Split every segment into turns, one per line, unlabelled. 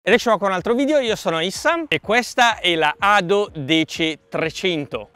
Ed ecco qua con un altro video, io sono Issam e questa è la Ado Dece 300.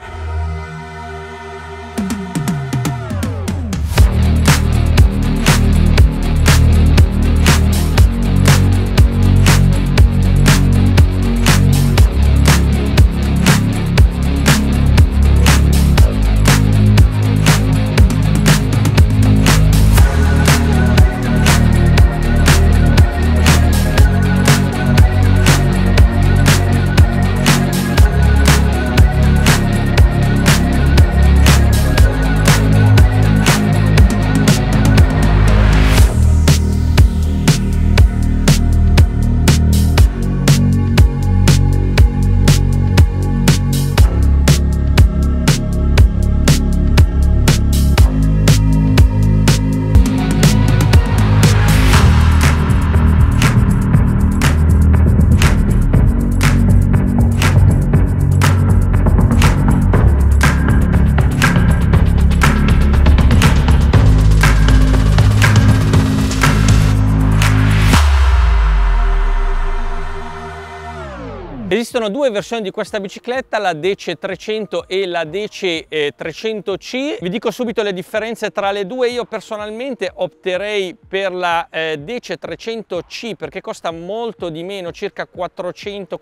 Esistono due versioni di questa bicicletta, la Dece 300 e la Dece 300C. Vi dico subito le differenze tra le due. Io personalmente opterei per la Dece 300C perché costa molto di meno, circa 400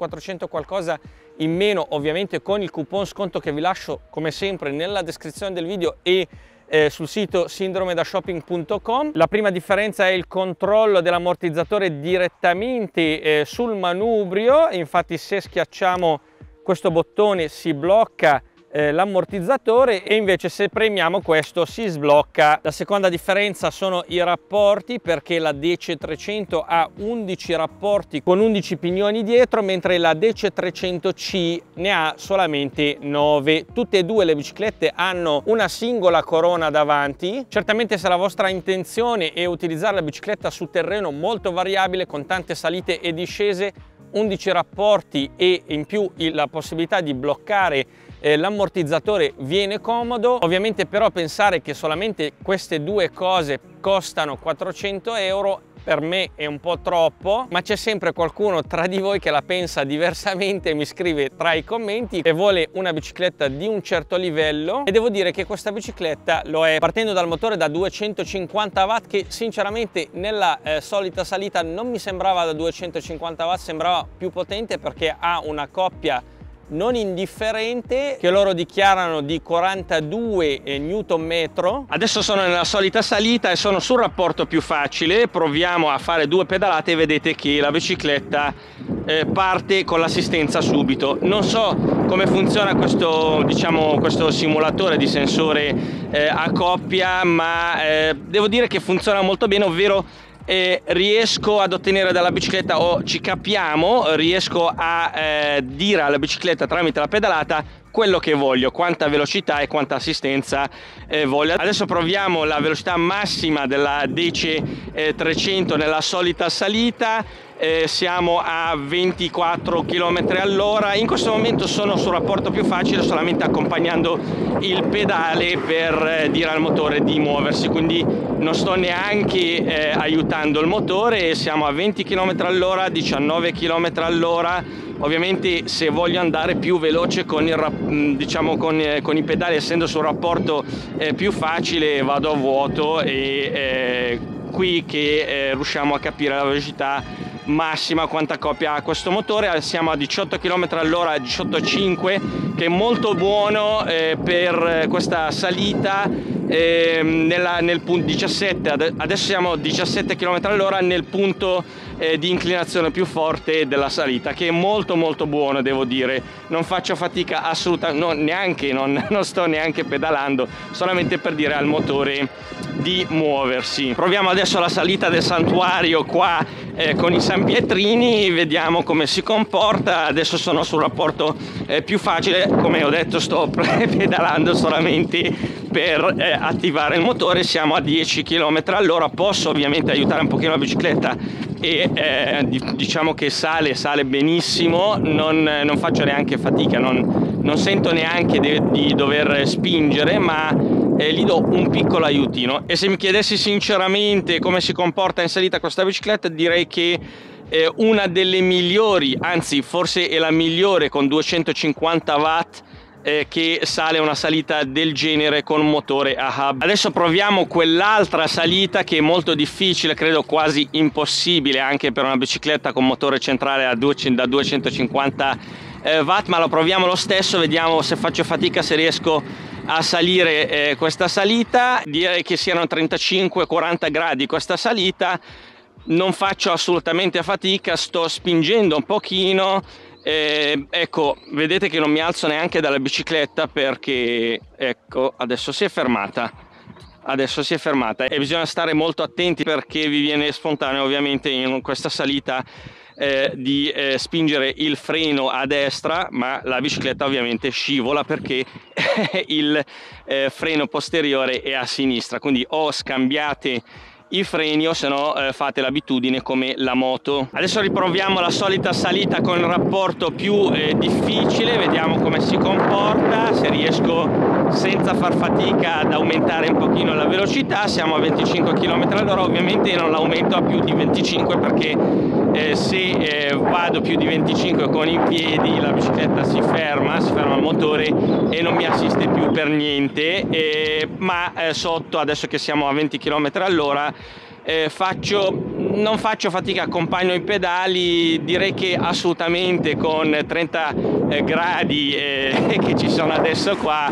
qualcosa in meno, ovviamente con il coupon sconto che vi lascio come sempre nella descrizione del video e sul sito sindromedashopping.com. La prima differenza è il controllo dell'ammortizzatore direttamente sul manubrio. Infatti se schiacciamo questo bottone si blocca l'ammortizzatore e invece se premiamo questo si sblocca. La seconda differenza sono i rapporti, perché la Dece 300 ha 11 rapporti con 11 pignoni dietro, mentre la Dece 300C ne ha solamente 9. Tutte e due le biciclette hanno una singola corona davanti. Certamente se la vostra intenzione è utilizzare la bicicletta su terreno molto variabile con tante salite e discese, 11 rapporti e in più la possibilità di bloccare l'ammortizzatore viene comodo. Ovviamente però pensare che solamente queste due cose costano 400 euro per me è un po' troppo, ma c'è sempre qualcuno tra di voi che la pensa diversamente e mi scrive tra i commenti e vuole una bicicletta di un certo livello, e devo dire che questa bicicletta lo è, partendo dal motore da 250 watt che sinceramente nella solita salita non mi sembrava da 250 watt, sembrava più potente perché ha una coppia non indifferente che loro dichiarano di 42 Nm. Adesso sono nella solita salita e sono sul rapporto più facile. Proviamo a fare due pedalate e vedete che la bicicletta parte con l'assistenza subito. Non so come funziona questo, questo simulatore di sensore a coppia, ma devo dire che funziona molto bene, ovvero riesco ad ottenere dalla bicicletta, o ci capiamo, riesco a dire alla bicicletta tramite la pedalata quello che voglio, quanta velocità e quanta assistenza voglio. Adesso proviamo la velocità massima della Dece 300 nella solita salita. Siamo a 24 km all'ora. In questo momento sono sul rapporto più facile, solamente accompagnando il pedale per dire al motore di muoversi, quindi non sto neanche aiutando il motore. Siamo a 20 km all'ora, 19 km all'ora. Ovviamente se voglio andare più veloce con con i pedali, essendo sul rapporto più facile, vado a vuoto e qui che riusciamo a capire la velocità massima, quanta coppia ha questo motore. Siamo a 18 km all'ora, 18,5, che è molto buono per questa salita. Nel punto 17, adesso siamo a 17 km all'ora nel punto di inclinazione più forte della salita, che è molto buono, devo dire. Non faccio fatica assolutamente, non sto neanche pedalando, solamente per dire al motore di muoversi. Proviamo adesso la salita del santuario qua con i San Pietrini, vediamo come si comporta. Adesso sono sul rapporto più facile, come ho detto sto pedalando solamente per attivare il motore. Siamo a 10 km all'ora, posso ovviamente aiutare un pochino la bicicletta e diciamo che sale benissimo, non faccio neanche fatica, non sento neanche di dover spingere, ma gli do un piccolo aiutino. E se mi chiedessi sinceramente come si comporta in salita questa bicicletta, direi che una delle migliori, anzi forse è la migliore, con 250 watt che sale una salita del genere con un motore a hub. Adesso proviamo quell'altra salita che è molto difficile, credo quasi impossibile anche per una bicicletta con motore centrale da 250 watt, ma lo proviamo lo stesso, vediamo se faccio fatica, se riesco a salire questa salita. Direi che siano 35-40 gradi questa salita, non faccio assolutamente fatica, sto spingendo un pochino. Ecco, vedete che non mi alzo neanche dalla bicicletta perché, ecco, adesso si è fermata e bisogna stare molto attenti perché vi viene spontaneo ovviamente in questa salita di spingere il freno a destra, ma la bicicletta ovviamente scivola perché il freno posteriore è a sinistra, quindi o scambiate i freni o se no fate l'abitudine come la moto. Adesso riproviamo la solita salita con il rapporto più difficile, vediamo come si comporta, se riesco senza far fatica ad aumentare un pochino la velocità. Siamo a 25 km/h, ovviamente non l'aumento a più di 25 perché se vado più di 25 con i piedi la bicicletta si ferma il motore e non mi assiste più per niente, ma sotto, adesso che siamo a 20 km/h, non faccio fatica, accompagno i pedali. Direi che assolutamente con 30 gradi che ci sono adesso qua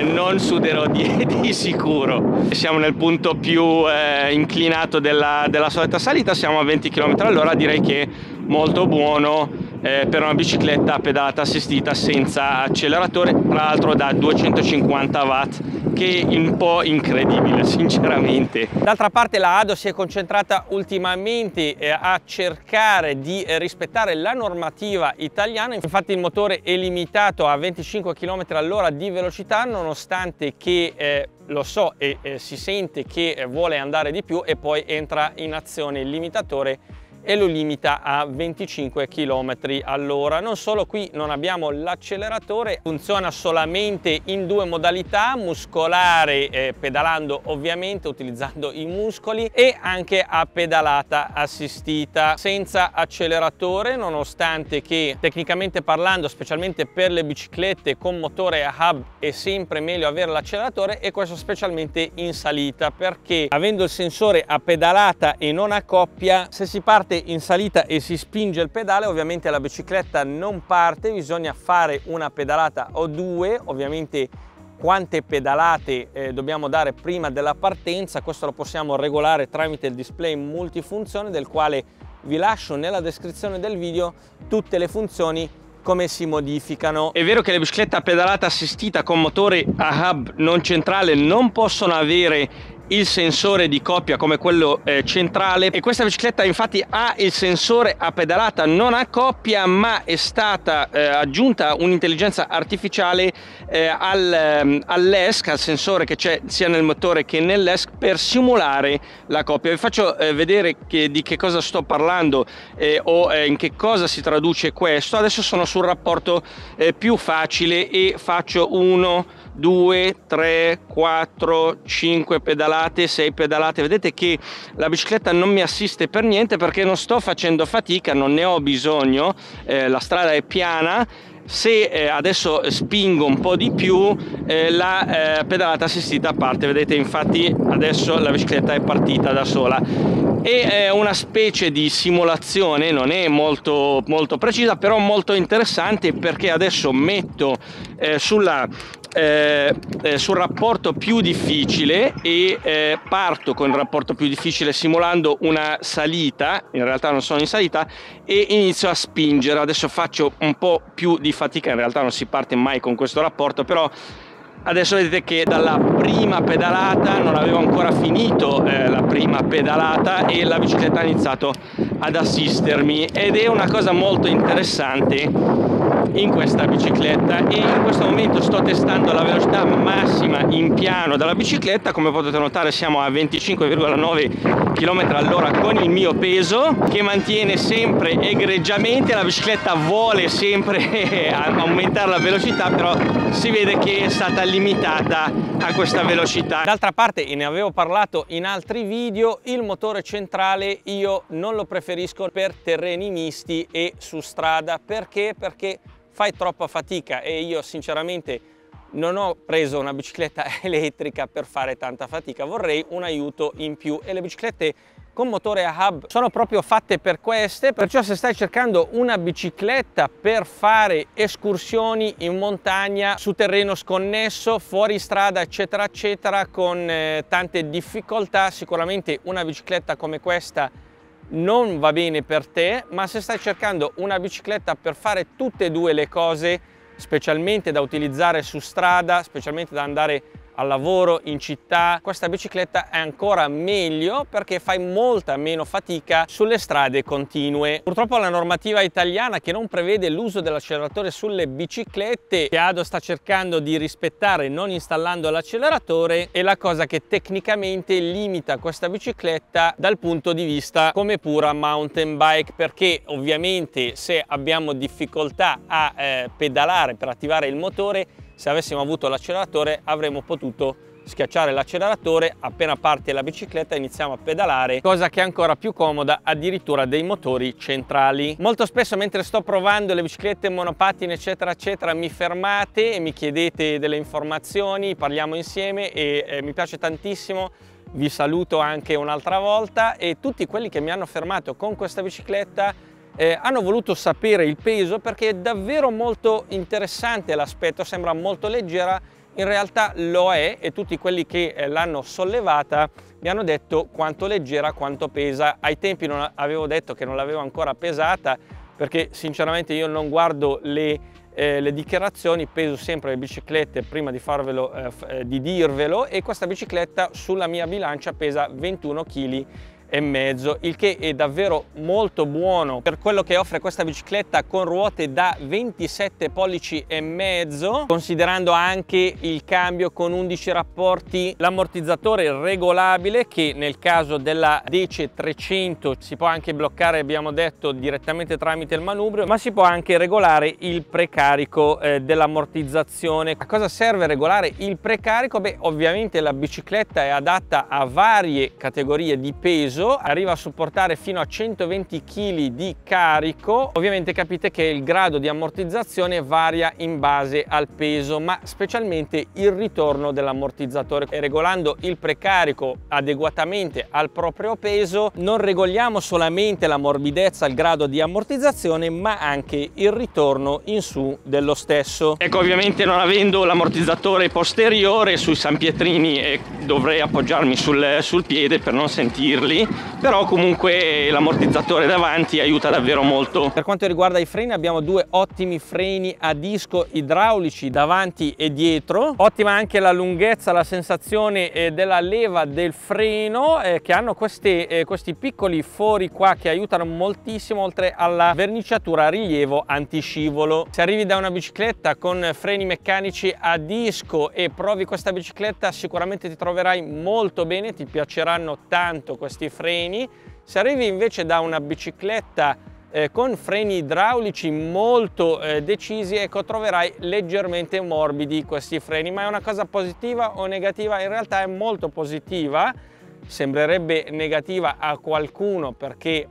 non suderò di sicuro. Siamo nel punto più inclinato della solita salita, siamo a 20 km/h, direi che molto buono per una bicicletta a pedalata assistita senza acceleratore, tra l'altro da 250 watt, che è un po' incredibile sinceramente. D'altra parte la ADO si è concentrata ultimamente a cercare di rispettare la normativa italiana, infatti il motore è limitato a 25 km/h di velocità, nonostante che lo so e si sente che vuole andare di più, e poi entra in azione il limitatore e lo limita a 25 km/h. Non solo, qui non abbiamo l'acceleratore, funziona solamente in due modalità: muscolare, pedalando ovviamente utilizzando i muscoli, e anche a pedalata assistita senza acceleratore, nonostante che tecnicamente parlando, specialmente per le biciclette con motore a hub, è sempre meglio avere l'acceleratore, e questo specialmente in salita, perché avendo il sensore a pedalata e non a coppia, se si parte in salita e si spinge il pedale, ovviamente la bicicletta non parte, bisogna fare una pedalata o due. Ovviamente quante pedalate dobbiamo dare prima della partenza, questo lo possiamo regolare tramite il display multifunzione, del quale vi lascio nella descrizione del video tutte le funzioni, come si modificano. È vero che le biciclette a pedalata assistita con motore a hub non centrale non possono avere il sensore di coppia come quello centrale, e questa bicicletta infatti ha il sensore a pedalata non a coppia, ma è stata aggiunta un'intelligenza artificiale all'ESC, al sensore che c'è sia nel motore che nell'ESC, per simulare la coppia. Vi faccio vedere di che cosa sto parlando o in che cosa si traduce questo. Adesso sono sul rapporto più facile e faccio 1, 2, 3, 4, 5 pedalate, 6 pedalate. Vedete che la bicicletta non mi assiste per niente perché non sto facendo fatica, non ne ho bisogno, la strada è piana. Se adesso spingo un po' di più, la pedalata assistita parte. Vedete, infatti adesso la bicicletta è partita da sola. È una specie di simulazione, non è molto precisa, però molto interessante, perché adesso metto sul rapporto più difficile e parto con il rapporto più difficile simulando una salita. In realtà non sono in salita, e inizio a spingere. Adesso faccio un po' più di fatica, in realtà non si parte mai con questo rapporto, però adesso vedete che dalla prima pedalata non avevo ancora finito la prima pedalata e la bicicletta ha iniziato ad assistermi, ed è una cosa molto interessante in questa bicicletta. E in questo momento sto testando la velocità massima in piano della bicicletta. Come potete notare siamo a 25,9 km/h con il mio peso, che mantiene sempre egregiamente. La bicicletta vuole sempre aumentare la velocità, però si vede che è stata limitata a questa velocità. D'altra parte, e ne avevo parlato in altri video, il motore centrale io non lo preferisco per terreni misti e su strada. Perché? Perché fai troppa fatica e io sinceramente non ho preso una bicicletta elettrica per fare tanta fatica, vorrei un aiuto in più, e le biciclette con motore a hub sono proprio fatte per queste. Perciò se stai cercando una bicicletta per fare escursioni in montagna, su terreno sconnesso, fuori strada eccetera eccetera, con tante difficoltà, sicuramente una bicicletta come questa non va bene per te. Ma se stai cercando una bicicletta per fare tutte e due le cose, specialmente da utilizzare su strada, specialmente da andare al lavoro, in città, questa bicicletta è ancora meglio perché fai molta meno fatica sulle strade continue. Purtroppo la normativa italiana, che non prevede l'uso dell'acceleratore sulle biciclette, che ADO sta cercando di rispettare non installando l'acceleratore, è la cosa che tecnicamente limita questa bicicletta dal punto di vista come pura mountain bike, perché ovviamente se abbiamo difficoltà a pedalare per attivare il motore, se avessimo avuto l'acceleratore avremmo potuto schiacciare l'acceleratore, appena parte la bicicletta iniziamo a pedalare, cosa che è ancora più comoda addirittura dei motori centrali. Molto spesso mentre sto provando le biciclette monopattine eccetera eccetera mi fermate e mi chiedete delle informazioni, parliamo insieme e mi piace tantissimo. Vi saluto anche un'altra volta, e tutti quelli che mi hanno fermato con questa bicicletta hanno voluto sapere il peso, perché è davvero molto interessante l'aspetto, sembra molto leggera, in realtà lo è, e tutti quelli che l'hanno sollevata mi hanno detto quanto leggera, quanto pesa. Ai tempi non avevo detto che non l'avevo ancora pesata, perché sinceramente io non guardo le dichiarazioni, peso sempre le biciclette prima di di dirvelo, e questa bicicletta sulla mia bilancia pesa 21,5 kg, il che è davvero molto buono per quello che offre questa bicicletta, con ruote da 27,5 pollici, considerando anche il cambio con 11 rapporti, l'ammortizzatore regolabile, che nel caso della DC 300 si può anche bloccare, abbiamo detto, direttamente tramite il manubrio, ma si può anche regolare il precarico dell'ammortizzazione. A cosa serve regolare il precarico? Beh, ovviamente la bicicletta è adatta a varie categorie di peso, arriva a supportare fino a 120 kg di carico. Ovviamente capite che il grado di ammortizzazione varia in base al peso, ma specialmente il ritorno dell'ammortizzatore. E regolando il precarico adeguatamente al proprio peso non regoliamo solamente la morbidezza, il grado di ammortizzazione, ma anche il ritorno in su dello stesso. Ecco, ovviamente non avendo l'ammortizzatore posteriore sui sanpietrini dovrei appoggiarmi sul piede per non sentirli, però comunque l'ammortizzatore davanti aiuta davvero molto. Per quanto riguarda i freni, abbiamo due ottimi freni a disco idraulici davanti e dietro. Ottima anche la lunghezza, la sensazione della leva del freno, che hanno questi piccoli fori qua che aiutano moltissimo, oltre alla verniciatura a rilievo antiscivolo. Se arrivi da una bicicletta con freni meccanici a disco e provi questa bicicletta, sicuramente ti troverai molto bene, ti piaceranno tanto questi freni. Se arrivi invece da una bicicletta con freni idraulici molto decisi, ecco, troverai leggermente morbidi questi freni. Ma è una cosa positiva o negativa? In realtà è molto positiva. Sembrerebbe negativa a qualcuno perché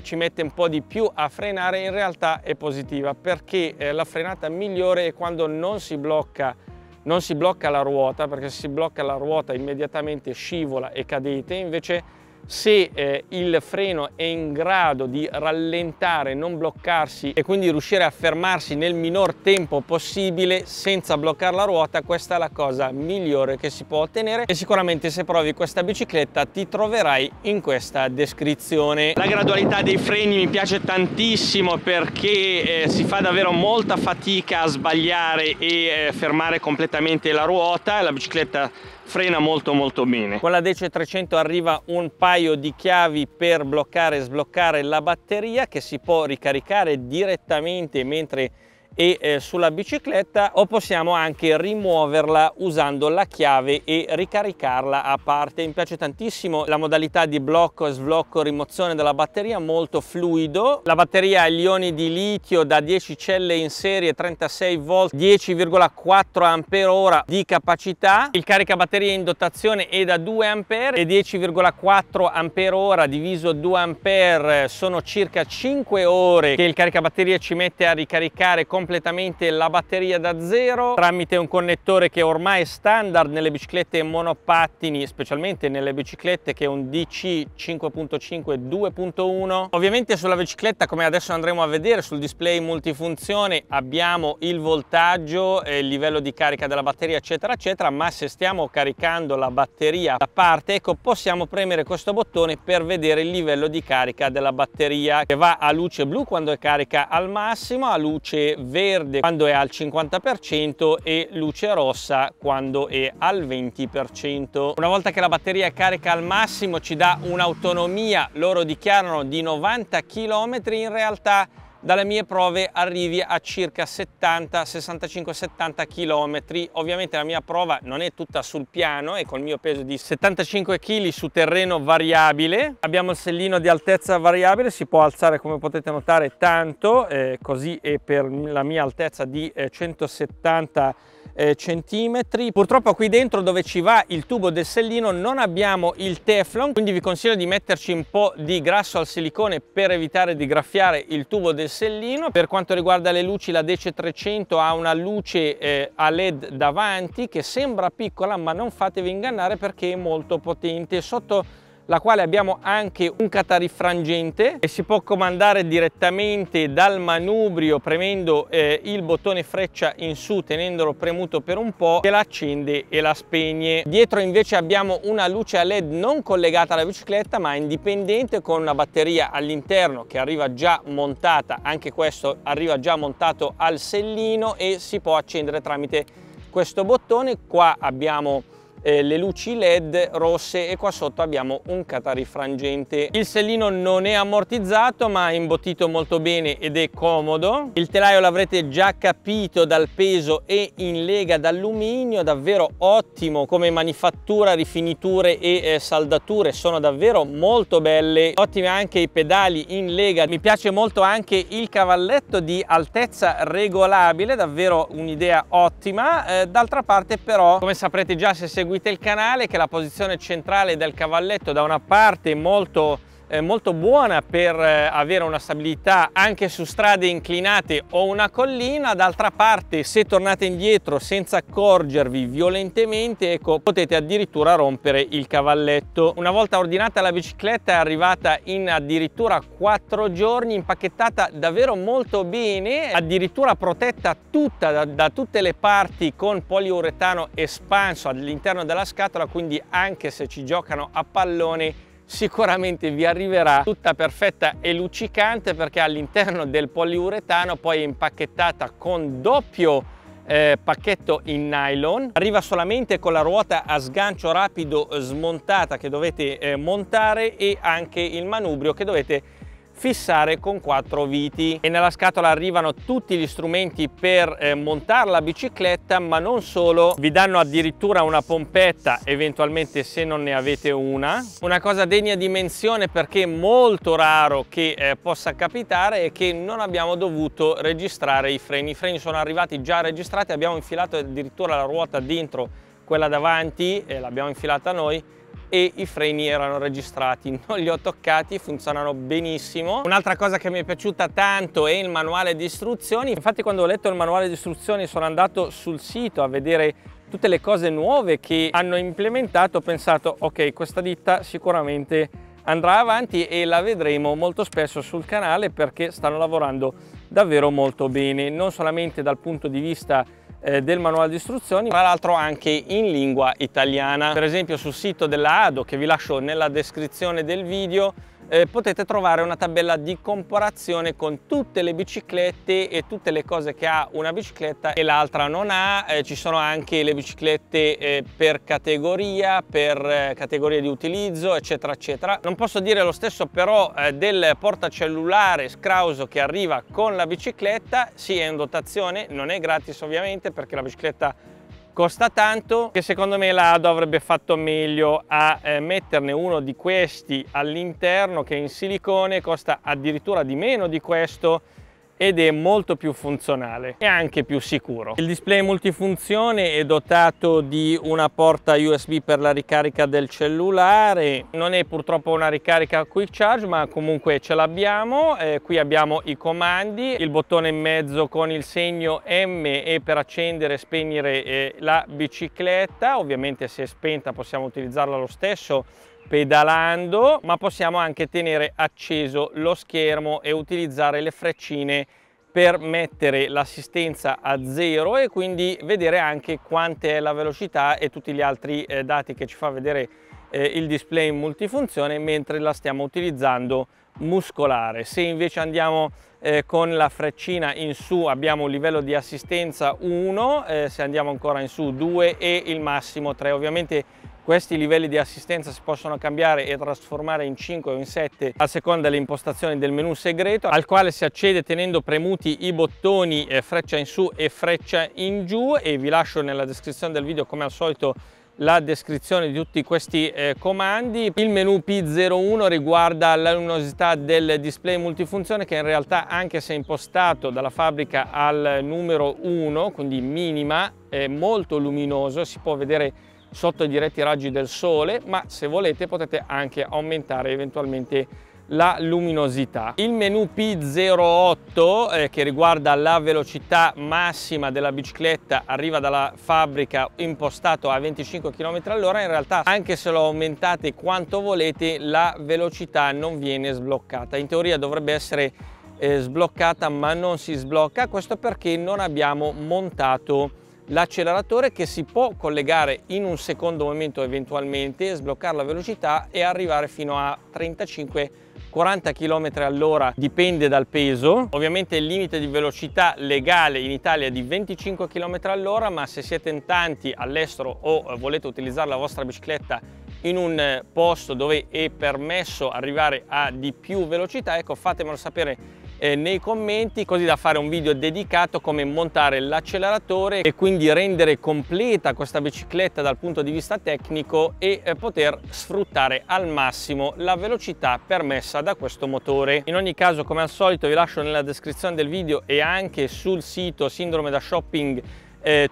ci mette un po' di più a frenare, in realtà è positiva, perché la frenata migliore è quando non si blocca la ruota, perché se si blocca la ruota immediatamente scivola e cadete. Invece se il freno è in grado di rallentare, non bloccarsi e quindi riuscire a fermarsi nel minor tempo possibile senza bloccare la ruota, questa è la cosa migliore che si può ottenere, e sicuramente se provi questa bicicletta ti troverai in questa descrizione. La gradualità dei freni mi piace tantissimo perché si fa davvero molta fatica a sbagliare e fermare completamente la ruota, e la bicicletta frena molto bene. Con la DC 300 arriva un paio di chiavi per bloccare e sbloccare la batteria, che si può ricaricare direttamente mentre e sulla bicicletta, o possiamo anche rimuoverla usando la chiave e ricaricarla a parte. Mi piace tantissimo la modalità di blocco e sblocco, rimozione della batteria, molto fluido. La batteria ha gli ioni di litio da 10 celle in serie, 36 volt, 10,4 ampere di capacità. Il caricabatteria in dotazione è da 2 ampere e 10,4 ampere diviso 2 ampere sono circa 5 ore che il caricabatteria ci mette a ricaricare completamente la batteria da zero tramite un connettore che ormai è standard nelle biciclette monopattini, specialmente nelle biciclette, che è un DC 5.5 2.1. Ovviamente sulla bicicletta, come adesso andremo a vedere sul display multifunzione, abbiamo il voltaggio, il livello di carica della batteria eccetera eccetera, ma se stiamo caricando la batteria a parte, ecco, possiamo premere questo bottone per vedere il livello di carica della batteria, che va a luce blu quando è carica al massimo, a luce verde quando è al 50% e luce rossa quando è al 20%. Una volta che la batteria è carica al massimo ci dà un'autonomia, loro dichiarano di 90 km, in realtà dalle mie prove arrivi a circa 65-70 km. Ovviamente la mia prova non è tutta sul piano e col mio peso di 75 kg su terreno variabile. Abbiamo il sellino di altezza variabile, si può alzare, come potete notare, tanto, così è per la mia altezza di 170 centimetri. Purtroppo qui dentro, dove ci va il tubo del sellino, non abbiamo il Teflon, quindi vi consiglio di metterci un po' di grasso al silicone per evitare di graffiare il tubo del sellino. Per quanto riguarda le luci, la DC300 ha una luce a LED davanti che sembra piccola, ma non fatevi ingannare perché è molto potente, sotto la quale abbiamo anche un catarifrangente e si può comandare direttamente dal manubrio premendo il bottone freccia in su, tenendolo premuto per un po', che la accende e la spegne. Dietro invece abbiamo una luce a LED non collegata alla bicicletta ma indipendente, con una batteria all'interno che arriva già montata, anche questo arriva già montato al sellino e si può accendere tramite questo bottone. Qua abbiamo le luci LED rosse e qua sotto abbiamo un catarifrangente. Il sellino non è ammortizzato ma è imbottito molto bene ed è comodo. Il telaio, l'avrete già capito dal peso, è in lega d'alluminio, davvero ottimo come manifattura, rifiniture e saldature sono davvero molto belle. Ottimi anche i pedali in lega. Mi piace molto anche il cavalletto di altezza regolabile, davvero un'idea ottima. D'altra parte però, come saprete già se seguite il canale, che la posizione centrale del cavalletto da una parte molto buona per avere una stabilità anche su strade inclinate o una collina, d'altra parte se tornate indietro senza accorgervi violentemente, ecco, potete addirittura rompere il cavalletto. Una volta ordinata la bicicletta è arrivata in addirittura 4 giorni, impacchettata davvero molto bene, addirittura protetta tutta da tutte le parti con poliuretano espanso all'interno della scatola, quindi anche se ci giocano a pallone sicuramente vi arriverà tutta perfetta e luccicante, perché all'interno del poliuretano poi è impacchettata con doppio pacchetto in nylon. Arriva solamente con la ruota a sgancio rapido smontata che dovete montare, e anche il manubrio che dovete fissare con 4 viti, e nella scatola arrivano tutti gli strumenti per montare la bicicletta, ma non solo, vi danno addirittura una pompetta eventualmente se non ne avete una cosa degna di menzione, perché è molto raro che possa capitare, è che non abbiamo dovuto registrare i freni sono arrivati già registrati, abbiamo infilato addirittura la ruota dentro quella davanti e l'abbiamo infilata noi, e i freni erano registrati, non li ho toccati, funzionano benissimo. Un'altra cosa che mi è piaciuta tanto è il manuale di istruzioni. Infatti quando ho letto il manuale di istruzioni sono andato sul sito a vedere tutte le cose nuove che hanno implementato, ho pensato ok, questa ditta sicuramente andrà avanti e la vedremo molto spesso sul canale, perché stanno lavorando davvero molto bene, non solamente dal punto di vista del manuale di istruzioni, tra l'altro anche in lingua italiana. Per esempio sul sito della ADO, che vi lascio nella descrizione del video, potete trovare una tabella di comparazione con tutte le biciclette e tutte le cose che ha una bicicletta e l'altra non ha. Ci sono anche le biciclette per categoria di utilizzo, eccetera eccetera. Non posso dire lo stesso però del portacellulare scrauso che arriva con la bicicletta. Sì, è in dotazione, non è gratis ovviamente perché la bicicletta costa tanto, che secondo me la Ado avrebbe fatto meglio a metterne uno di questi all'interno, che in silicone costa addirittura di meno di questo ed è molto più funzionale e anche più sicuro. Il display multifunzione è dotato di una porta USB per la ricarica del cellulare, non è purtroppo una ricarica quick charge ma comunque ce l'abbiamo. Qui abbiamo i comandi, il bottone in mezzo con il segno M è per accendere e spegnere la bicicletta. Ovviamente se è spenta possiamo utilizzarla lo stesso pedalando, ma possiamo anche tenere acceso lo schermo e utilizzare le freccine per mettere l'assistenza a 0 e quindi vedere anche quanta è la velocità e tutti gli altri dati che ci fa vedere il display multifunzione mentre la stiamo utilizzando muscolare. Se invece andiamo con la freccina in su abbiamo un livello di assistenza 1, se andiamo ancora in su 2 e il massimo 3. Ovviamente questi livelli di assistenza si possono cambiare e trasformare in 5 o in 7 a seconda delle impostazioni del menu segreto, al quale si accede tenendo premuti i bottoni freccia in su e freccia in giù, e vi lascio nella descrizione del video come al solito la descrizione di tutti questi comandi. Il menu P01 riguarda la luminosità del display multifunzione, che in realtà, anche se impostato dalla fabbrica al numero 1, quindi minima, è molto luminoso, si può vedere sotto i diretti raggi del sole, ma se volete potete anche aumentare eventualmente la luminosità. Il menu P08 che riguarda la velocità massima della bicicletta arriva dalla fabbrica impostato a 25 km/h. In realtà, anche se lo aumentate quanto volete, la velocità non viene sbloccata. In teoria dovrebbe essere sbloccata, ma non si sblocca. Questo perché non abbiamo montato l'acceleratore, che si può collegare in un secondo momento eventualmente, sbloccare la velocità e arrivare fino a 35-40 km/h, dipende dal peso. Ovviamente il limite di velocità legale in Italia è di 25 km/h, ma se siete in tanti all'estero o volete utilizzare la vostra bicicletta in un posto dove è permesso arrivare a di più velocità, ecco, fatemelo sapere nei commenti, così da fare un video dedicato come montare l'acceleratore e quindi rendere completa questa bicicletta dal punto di vista tecnico e poter sfruttare al massimo la velocità permessa da questo motore. In ogni caso, come al solito, vi lascio nella descrizione del video e anche sul sito Sindrome da Shopping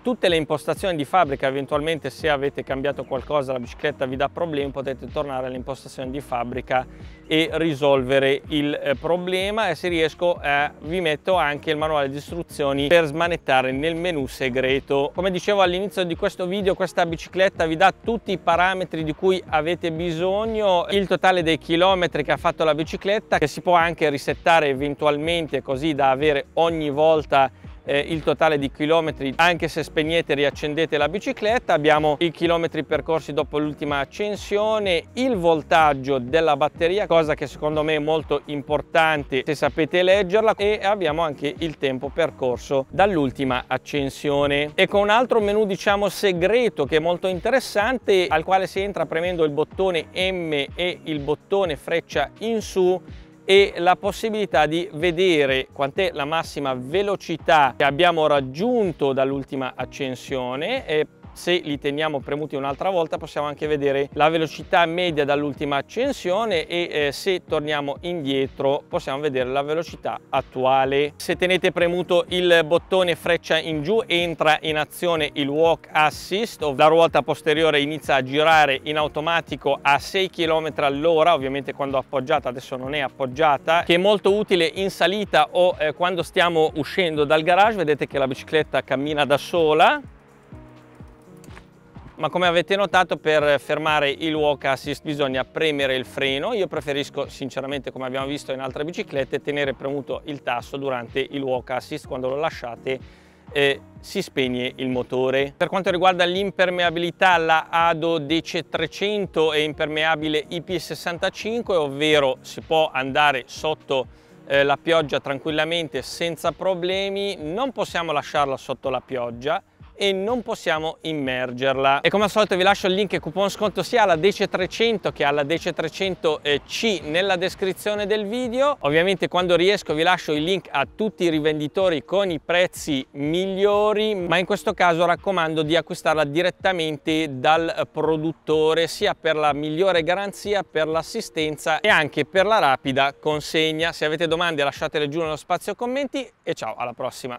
tutte le impostazioni di fabbrica. Eventualmente, se avete cambiato qualcosa, la bicicletta vi dà problemi, potete tornare alle impostazioni di fabbrica e risolvere il problema. E se riesco vi metto anche il manuale di istruzioni per smanettare nel menu segreto. Come dicevo all'inizio di questo video, questa bicicletta vi dà tutti i parametri di cui avete bisogno, il totale dei chilometri che ha fatto la bicicletta, che si può anche risettare eventualmente, così da avere ogni volta il totale di chilometri anche se spegnete e riaccendete la bicicletta. Abbiamo i chilometri percorsi dopo l'ultima accensione, il voltaggio della batteria, cosa che secondo me è molto importante se sapete leggerla, e abbiamo anche il tempo percorso dall'ultima accensione. E con un altro menu, diciamo, segreto, che è molto interessante, al quale si entra premendo il bottone M e il bottone freccia in su, e la possibilità di vedere quant'è la massima velocità che abbiamo raggiunto dall'ultima accensione, e se li teniamo premuti un'altra volta possiamo anche vedere la velocità media dall'ultima accensione, e se torniamo indietro possiamo vedere la velocità attuale. Se tenete premuto il bottone freccia in giù entra in azione il Walk Assist, la ruota posteriore inizia a girare in automatico a 6 km/h, ovviamente quando appoggiata, adesso non è appoggiata, che è molto utile in salita o quando stiamo uscendo dal garage. Vedete che la bicicletta cammina da sola. Ma come avete notato, per fermare il Walk Assist bisogna premere il freno. Io preferisco sinceramente, come abbiamo visto in altre biciclette, tenere premuto il tasto durante il Walk Assist. Quando lo lasciate si spegne il motore. Per quanto riguarda l'impermeabilità, la ADO DC300 è impermeabile IP65, ovvero si può andare sotto la pioggia tranquillamente senza problemi, non possiamo lasciarla sotto la pioggia e non possiamo immergerla. E come al solito vi lascio il link e coupon sconto sia alla DC300 che alla DC300C nella descrizione del video. Ovviamente quando riesco vi lascio il link a tutti i rivenditori con i prezzi migliori, ma in questo caso raccomando di acquistarla direttamente dal produttore, sia per la migliore garanzia, per l'assistenza e anche per la rapida consegna. Se avete domande lasciatele giù nello spazio commenti e ciao, alla prossima!